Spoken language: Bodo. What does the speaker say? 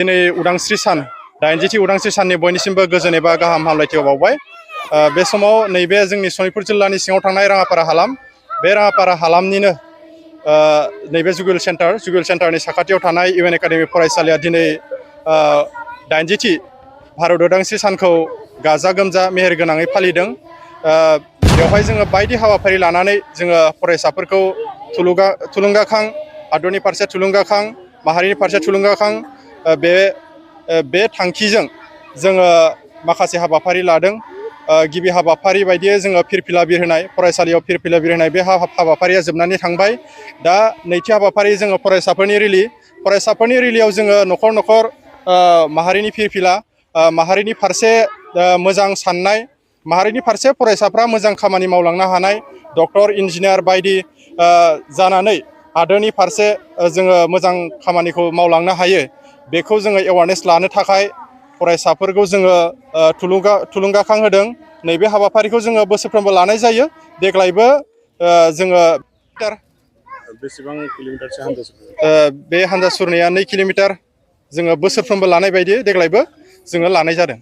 दिनै उदांस्रि सान 80थि उदांस्रि साननि बयनिसिमबो गोजोन एबा गाहाम हामलायथि बावबाय। बे समाव नैबे जोंनि सनितपुर जिल्लानि सिङाव थानाय राङापारा हालाम, बे राङापारा हालामनिनो नैबे जुगेल सेन्टारनि साखाथियाव थानाय इउएन एकाडेमि फरायसालिया दिनै 80थि भारत उदांस्रि सानखौ गाजा गोमजा मेहेर गोनाङै फालिदों। बेवहाय जोङो बायदि हाबाफारि लानानै जोङो फरायसाफोरखौ थुलुंगाखां, हादरनि फारसे थुलुंगाखां, माहारिनि फारसे थुलुंगाखां बे थांखिजों जोङो माखासे हाबाफारि लादों। गिबि हाबाफारि बायदियै जोङो फिरफिला बिरहोनाय, फरायसालियाव फिरफिला बिरहोनाय बे हाबाफारिया जोबनानै थांबाय। दा नैथि हाबाफारि जोङो फरायसाफोरनि रिलियाव जोङो न'खर न'खर माहारिनि फिरफिला, माहारिनि फारसे मोजां साननाय, माहारिनि फारसे फरायसाफ्रा मोजां खामानि मावलांनो हानाय, डक्टर इन्जिनियार बायदि जानानै हादोरनि फारसे जोङो मोजां खामानिखौ मावलांनो हायो, बेखौ जोङो एवारनेस लानो थाखाय फरायसाफोरखौ जोङो थुलुंगाखां होदों। नैबे हाबाफारिखौ जोङो बोसोरफ्रोमबो लानाय जायो। देग्लायबो जोङो बेसेबां किल'मिटारसो हान्जा बे हान्जा सुरनाया 2 किल'मिटार जोङो बोसोरफ्रोमबो लानाय बायदि देग्लायबो जोङो लानाय जादों।